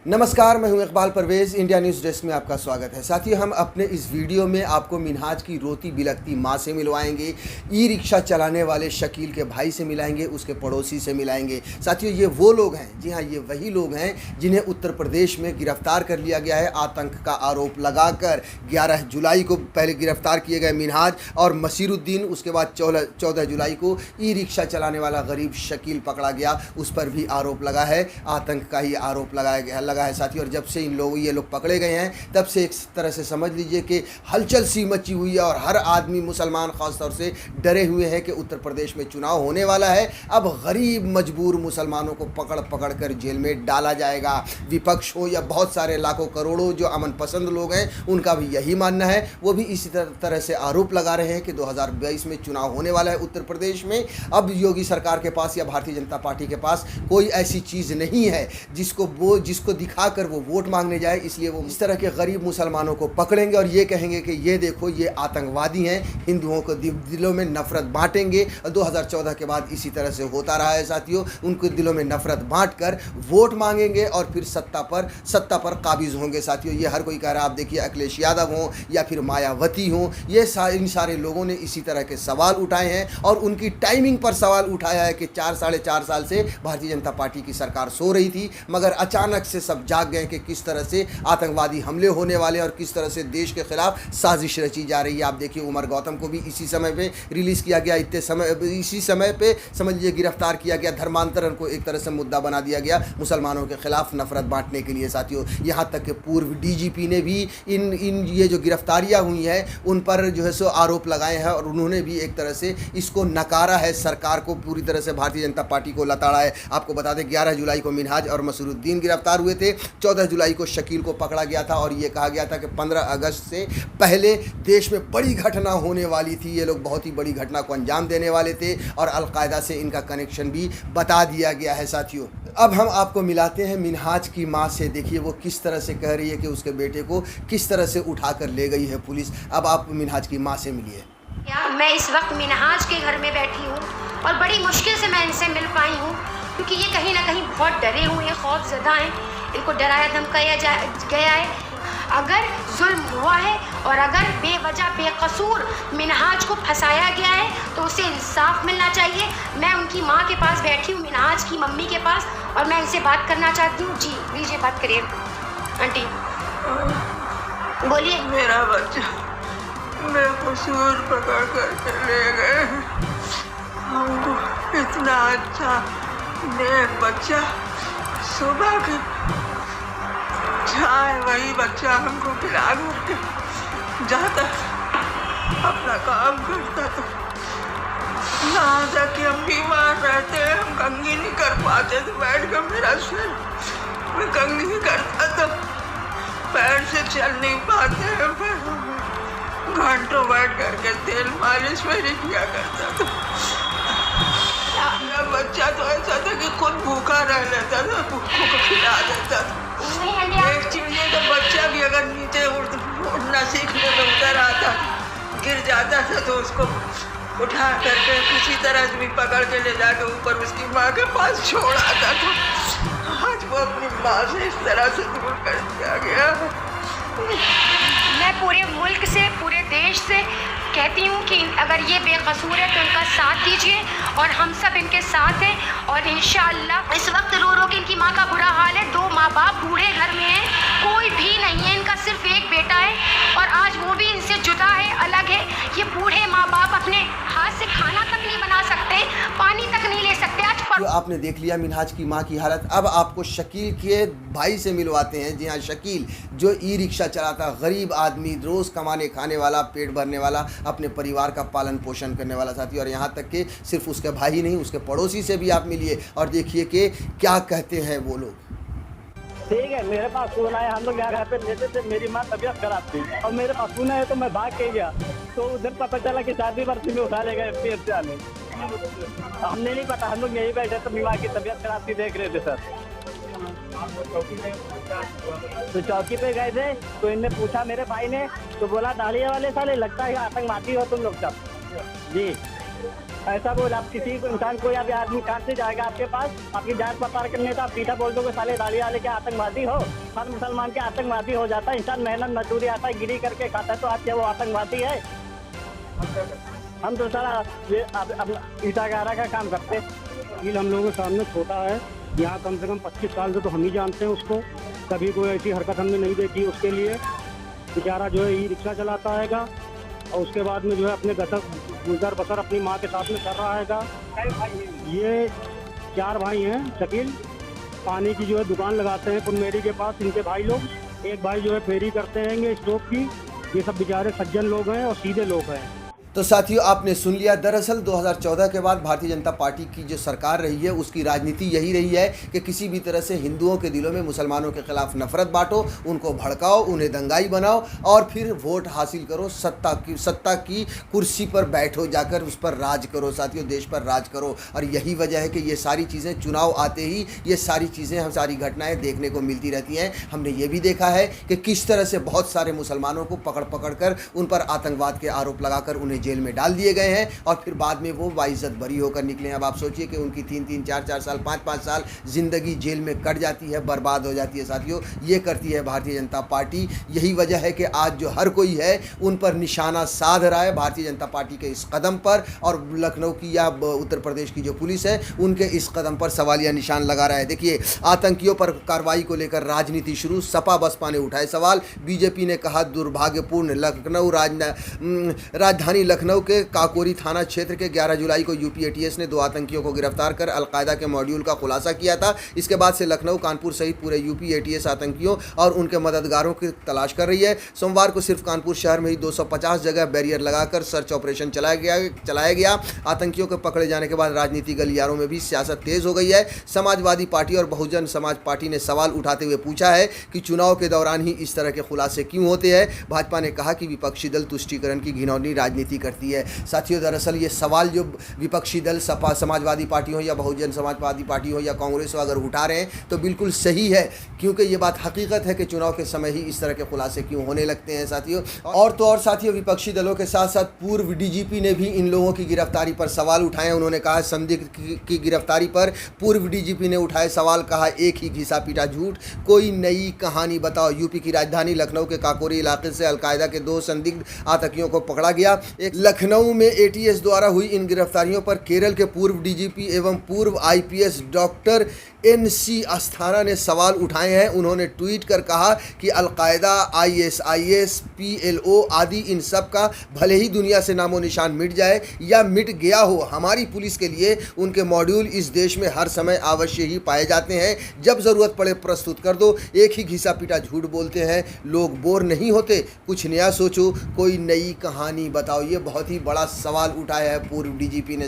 नमस्कार, मैं हूं Iqbal Parvez. India News desk में आपका स्वागत है। साथियों, हम अपने इस वीडियो में आपको मिन्हाज की रोती बिलखती माँ से मिलवाएंगे, ई रिक्शा चलाने वाले शकील के भाई से मिलाएंगे, उसके पड़ोसी से मिलाएंगे। साथियों, ये वो लोग हैं, जी हाँ, ये वही लोग हैं जिन्हें उत्तर प्रदेश में गिरफ्तार कर लिया गया है आतंक का आरोप लगाकर। 11 जुलाई को पहले गिरफ्तार किए गए मिन्हाज और मसीरुद्दीन, उसके बाद 14 जुलाई को ई रिक्शा चलाने वाला गरीब शकील पकड़ा गया, उस पर भी आरोप लगा है, आतंक का ही आरोप लगा है साथियों। और जब से ये लोग पकड़े गए हैं, तब से एक तरह से समझ लीजिए कि हलचल सी मची हुई है और हर आदमी, मुसलमान खास तौर से, डरे हुए हैं कि उत्तर प्रदेश में चुनाव होने वाला है। अब गरीब मजबूर मुसलमानों को पकड़ कर जेल में डाला जाएगा। विपक्ष हो या बहुत सारे लाखों करोड़ों जो अमन पसंद लोग हैं, उनका भी यही मानना है। वो भी इसी तरह से आरोप लगा रहे हैं कि 2022 में चुनाव होने वाला है उत्तर प्रदेश में। अब योगी सरकार के पास या भारतीय जनता पार्टी के पास कोई ऐसी चीज़ नहीं है जिसको दिखाकर वो वोट मांगने जाए, इसलिए वो इस तरह के गरीब मुसलमानों को पकड़ेंगे और ये कहेंगे कि ये देखो, ये आतंकवादी हैं, हिंदुओं को दिलों में नफरत बांटेंगे। और 2014 के बाद इसी तरह से होता रहा है साथियों, उनको दिलों में नफरत बांटकर वोट मांगेंगे और फिर सत्ता पर काबिज होंगे साथियों। ये हर कोई कह रहा है। आप देखिए, अखिलेश यादव हों या फिर मायावती हों, इन सारे लोगों ने इसी तरह के सवाल उठाए हैं और उनकी टाइमिंग पर सवाल उठाया है कि 4 साढ़े 4 साल से भारतीय जनता पार्टी की सरकार सो रही थी, मगर अचानक से सब जाग गए कि किस तरह से आतंकवादी हमले होने वाले और किस तरह से देश के खिलाफ साजिश रची जा रही है। आप देखिए, उमर गौतम को भी इसी समय पे रिलीज़ किया गया, इसी समय पे समझ लीजिए गिरफ्तार किया गया। धर्मांतरण को एक तरह से मुद्दा बना दिया गया मुसलमानों के खिलाफ नफरत बांटने के लिए साथियों। यहाँ तक कि पूर्व डीजीपी ने भी इन ये जो गिरफ्तारियाँ हुई हैं उन पर जो है सो आरोप लगाए हैं और उन्होंने भी एक तरह से इसको नकारा है, सरकार को पूरी तरह से, भारतीय जनता पार्टी को लताड़ा है। आपको बता दें, 11 जुलाई को मिन्हाज और मसीरुद्दीन गिरफ्तार हुए थे, 14 जुलाई को शकील को पकड़ा गया था और ये कहा गया था कि 15 अगस्त से पहले देश में बड़ी घटना होने वाली थी। ये लोग बहुत ही बड़ी घटना को अंजाम देने वाले थे और अलकायदा से इनका कनेक्शन भी बता दिया गया है साथियों। अब हम आपको मिलाते हैं मिन्हाज की माँ से। देखिए, वो किस तरह से कह रही है कि उसके बेटे को किस तरह से उठाकर ले गई है पुलिस। अब आप मिन्हाज की माँ से मिलिए। मैं इस वक्त मिन्हाज के घर में बैठी हूँ और बड़ी मुश्किल से मैं इनसे मिल पाई हूँ, क्योंकि ये कहीं ना कहीं बहुत डरे हुए हैं, खौफजदा हैं। इनको डराया धमकाया गया है। अगर जुल्म हुआ है और अगर बेवजह बेकसूर मिन्हाज को फंसाया गया है तो उसे इंसाफ मिलना चाहिए। मैं उनकी माँ के पास बैठी हूँ, मिन्हाज की मम्मी के पास, और मैं इनसे बात करना चाहती हूँ। जी लीजिए, बात करिए आंटी, बोलिए। मेरा बच्चा बेकसूर पकड़ कर ले गए। हमको इतना अच्छा नेक बच्चा, सुबह की चाय वही बच्चा हमको खिला कर जाता, अपना काम करता था। यहाँ तक कि हम बीमार रहते, हम कंघी नहीं कर पाते थे, बैठ कर मेरा सिर मैं कंघी करता था, पैर से चल नहीं पाते हैं, घंटों बैठ करके तेल मालिश मेरी किया करता था। मेरा बच्चा तो ऐसा था कि खुद भूखा रह लेता था, भूखों को खिला देता था। एक चिड़िया का बच्चा भी अगर नीचे उड़ना सीखने में उतर आता, गिर जाता था तो उसको उठा करके किसी तरह से भी पकड़ के ले जाके ऊपर उसकी माँ के पास छोड़ आता था। आज वो अपनी माँ से इस तरह से दूर कर दिया गया। मैं पूरे मुल्क से, पूरे देश से कहती हूँ कि अगर ये बेकसूर है तो इनका साथ दीजिए और हम सब इनके साथ हैं। और इंशाअल्लाह इस वक्त रो रो के इनकी माँ का बुरा हाल है। 2 माँ बाप बूढ़े घर में हैं, कोई भी नहीं है, इनका सिर्फ एक बेटा है और आज वो भी इनसे जुदा है, अलग है। ये बूढ़े माँ बाप अपने हाथ से खाना तक नहीं बना सकते, पानी तक नहीं ले सकते। आज जो आपने देख लिया मिन्हाज की माँ की हालत। अब आपको शकील के भाई से मिलवाते हैं। जी हाँ, शकील जो ई रिक्शा चलाता, गरीब आदमी, रोज़ कमाने खाने वाला, पेट भरने वाला, अपने परिवार का पालन पोषण करने वाला साथी। और यहाँ तक कि सिर्फ उसके भाई नहीं, उसके पड़ोसी से भी आप मिलिए और देखिए कि क्या कहते हैं वो लोग। ठीक है, मेरे पास फोन आया, हम लोग यहाँ घर पे लेते थे, मेरी माँ तबीयत खराब थी और मेरे पास फोन आया तो मैं भाग के गया, तो उधर पता चला कि शादी वर्षी में उठा ले गए पेट से आने। हमने नहीं पता, हम लोग यही बैठे तो माँ की तबीयत खराब थी, देख रहे थे सर। तो चौकी पे गए थे तो इनने पूछा मेरे भाई ने, तो बोला दाढ़ी वाले साले लगता है आतंकवादी हो तुम लोग सब। जी ऐसा बोल, आप किसी को इंसान कोई अभी आदमी काट से जाएगा आपके पास, आपकी जात पतार करने तो आप सीधा बोल दोगे साले दाढ़ी वाले के आतंकवादी हो, हर मुसलमान के आतंकवादी हो जाता है। इंसान मेहनत मजदूरी आता है, गिरी करके खाता है, तो आप क्या वो आतंकवादी है? हम तो सारा ईटा गारा का काम करते। हम लोगों के सामने छोटा है, यहाँ कम से कम 25 साल से तो हम ही जानते हैं उसको, कभी कोई ऐसी हरकत हमने नहीं देखी उसके लिए। बेचारा जो है ई रिक्शा चलाता हैगा और उसके बाद में जो है अपने गुजर बसर अपनी माँ के साथ में कर रहा हैगा। ये 4 भाई हैं शकील, पानी की जो है दुकान लगाते हैं पुनमेरी के पास इनके भाई लोग। एक भाई जो है फेरी करते हैं स्टोव की। ये सब बेचारे सज्जन लोग हैं और सीधे लोग हैं। तो साथियों, आपने सुन लिया। दरअसल 2014 के बाद भारतीय जनता पार्टी की जो सरकार रही है उसकी राजनीति यही रही है कि किसी भी तरह से हिंदुओं के दिलों में मुसलमानों के खिलाफ नफरत बांटो, उनको भड़काओ, उन्हें दंगाई बनाओ और फिर वोट हासिल करो, सत्ता की कुर्सी पर बैठो, जाकर उस पर राज करो। साथियों, देश पर राज करो। और यही वजह है कि ये सारी चीज़ें चुनाव आते ही ये सारी चीज़ें हम सारी घटनाएं देखने को मिलती रहती हैं। हमने ये भी देखा है कि किस तरह से बहुत सारे मुसलमानों को पकड़ कर उन पर आतंकवाद के आरोप लगाकर उन्हें जेल में डाल दिए गए हैं और फिर बाद में वो बाइज्जत बरी होकर निकले हैं। अब आप सोचिए कि उनकी 3-3, 4-4 साल, 5-5 साल जिंदगी जेल में कट जाती है, बर्बाद हो जाती है। साथियों, ये करती है भारतीय जनता पार्टी। यही वजह है कि आज जो हर कोई है उन पर निशाना साध रहा है भारतीय जनता पार्टी के इस कदम पर, और लखनऊ की या उत्तर प्रदेश की जो पुलिस है उनके इस कदम पर सवालिया निशान लगा रहा है। देखिए, आतंकियों पर कार्रवाई को लेकर राजनीति शुरू। सपा बसपा ने उठाए सवाल। बीजेपी ने कहा दुर्भाग्यपूर्ण, लखनऊ राजधानी लखनऊ के काकोरी थाना क्षेत्र के 11 जुलाई को यूपी एटीएस ने 2 आतंकियों को गिरफ्तार कर अलकायदा के मॉड्यूल का खुलासा किया था। इसके बाद से लखनऊ, कानपुर सहित पूरे यूपी एटीएस आतंकियों और उनके मददगारों की तलाश कर रही है। सोमवार को सिर्फ कानपुर शहर में ही 250 जगह बैरियर लगाकर सर्च ऑपरेशन चलाया गया। आतंकियों के पकड़े जाने के बाद राजनीतिक गलियारों में भी सियासत तेज हो गई है। समाजवादी पार्टी और बहुजन समाज पार्टी ने सवाल उठाते हुए पूछा है कि चुनाव के दौरान ही इस तरह के खुलासे क्यों होते हैं। भाजपा ने कहा कि विपक्षी दल तुष्टीकरण की घिनौनी राजनीति करती है। साथियों, दरअसल ये सवाल जो विपक्षी दल सपा समाजवादी पार्टी हो या बहुजन समाजवादी पार्टी हो या कांग्रेस हो अगर उठा रहे हैं तो बिल्कुल सही है, क्योंकि ये बात हकीकत है कि चुनाव के समय ही इस तरह के खुलासे क्यों होने लगते हैं। साथियों, और तो और साथियों, विपक्षी दलों के साथ साथ पूर्व डीजीपी ने भी इन लोगों की गिरफ्तारी पर सवाल उठाए। उन्होंने कहा संदिग्ध की गिरफ्तारी पर पूर्व डीजीपी ने उठाए सवाल। कहा एक ही घिसा पीटा झूठ, कोई नई कहानी बताओ। यूपी की राजधानी लखनऊ के काकोरी इलाके से अलकायदा के 2 संदिग्ध आतंकियों को पकड़ा गया। एक लखनऊ में एटीएस द्वारा हुई इन गिरफ्तारियों पर केरल के पूर्व डीजीपी एवं पूर्व आईपीएस डॉक्टर NC अस्थाना ने सवाल उठाए हैं। उन्होंने ट्वीट कर कहा कि अलकायदा, ISIS, PLO आदि इन सब का भले ही दुनिया से नामो निशान मिट जाए या मिट गया हो, हमारी पुलिस के लिए उनके मॉड्यूल इस देश में हर समय अवश्य ही पाए जाते हैं। जब ज़रूरत पड़े प्रस्तुत कर दो। एक ही घिसा पीटा झूठ बोलते हैं लोग, बोर नहीं होते? कुछ नया सोचो, कोई नई कहानी बताओ। ये बहुत ही बड़ा सवाल उठाया है पूर्व डीजीपी ने।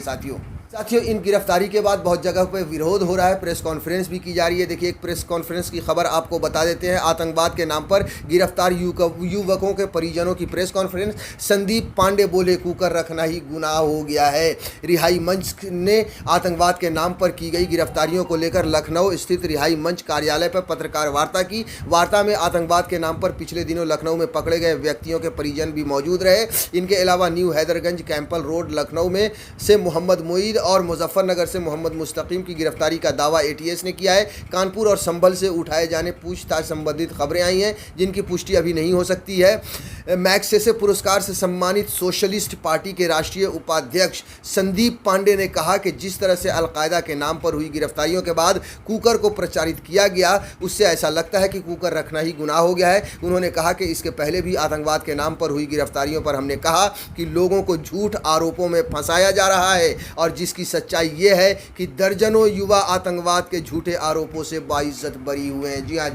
साथियों, इन गिरफ्तारी के बाद बहुत जगह पर विरोध हो रहा है, प्रेस कॉन्फ्रेंस भी की जा रही है। देखिए, एक प्रेस कॉन्फ्रेंस की खबर आपको बता देते हैं। आतंकवाद के नाम पर गिरफ्तार युवकों के परिजनों की प्रेस कॉन्फ्रेंस। संदीप पांडे बोले कुकर रखना ही गुनाह हो गया है। रिहाई मंच ने आतंकवाद के नाम पर की गई गिरफ्तारियों को लेकर लखनऊ स्थित रिहाई मंच कार्यालय पर पत्रकार वार्ता की। वार्ता में आतंकवाद के नाम पर पिछले दिनों लखनऊ में पकड़े गए व्यक्तियों के परिजन भी मौजूद रहे। इनके अलावा न्यू हैदरगंज, कैंपल रोड, लखनऊ में से मोहम्मद मुईद और मुजफ्फरनगर से मोहम्मद मुस्तकीम की गिरफ्तारी का दावा एटीएस ने किया है। कानपुर और संभल से उठाए जाने पूछताछ संबंधित खबरें आई हैं, जिनकी पुष्टि अभी नहीं हो सकती है। मैग्सेसे पुरस्कार से सम्मानित सोशलिस्ट पार्टी के राष्ट्रीय उपाध्यक्ष संदीप पांडे ने कहा कि जिस तरह से अलकायदा के नाम पर हुई गिरफ्तारियों के बाद कुकर को प्रचारित किया गया, उससे ऐसा लगता है कि कुकर रखना ही गुनाह हो गया है। उन्होंने कहा कि इसके पहले भी आतंकवाद के नाम पर हुई गिरफ्तारियों पर हमने कहा कि लोगों को झूठ आरोपों में फंसाया जा रहा है, और जिसकी सच्चाई ये है कि दर्जनों युवा आतंकवाद के झूठे आरोपों से बाइज्जत बरी हुए हैं। जी हाँ,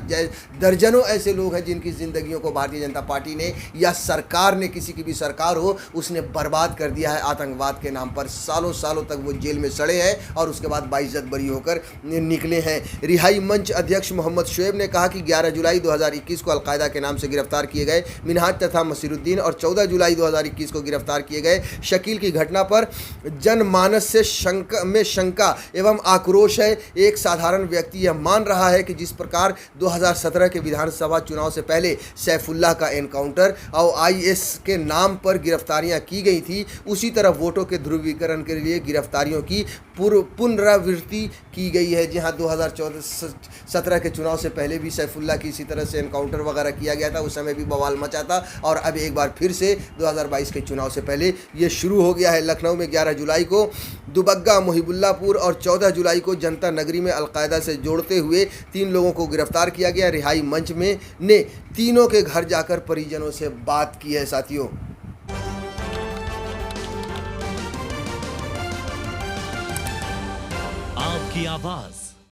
दर्जनों ऐसे लोग हैं जिनकी ज़िंदगियों को भारतीय जनता पार्टी ने या सरकार ने, किसी की भी सरकार हो, उसने बर्बाद कर दिया है आतंकवाद के नाम पर। सालों सालों तक वो जेल में सड़े हैं और उसके बाद बाइज्जत बरी होकर निकले हैं। रिहाई मंच अध्यक्ष मोहम्मद शुएब ने कहा कि 11 जुलाई 2021 को अलकायदा के नाम से गिरफ्तार किए गए मिनहाज तथा मसीरुद्दीन और 14 जुलाई 2021 को गिरफ्तार किए गए शकील की घटना पर जनमानस से शंका एवं आक्रोश है। एक साधारण व्यक्ति यह मान रहा है कि जिस प्रकार 2017 के विधानसभा चुनाव से पहले सैफुल्लाह का एनकाउंटर और IS के नाम पर गिरफ्तारियां की गई थी, उसी तरह वोटों के ध्रुवीकरण के लिए गिरफ्तारियों की पुनरावृत्ति की गई है। जी हाँ, 2017 के चुनाव से पहले भी सैफुल्लाह की इसी तरह से एनकाउंटर वगैरह किया गया था, उस समय भी बवाल मचा था और अब एक बार फिर से 2022 के चुनाव से पहले ये शुरू हो गया है। लखनऊ में 11 जुलाई को दुबग्गा, मोहिबुल्लापुर और 14 जुलाई को जनता नगरी में अलकायदा से जोड़ते हुए 3 लोगों को गिरफ्तार किया गया। रिहाई मंच में ने तीनों के घर जाकर परिजनों से बात की है। साथियों, आपकी आवाज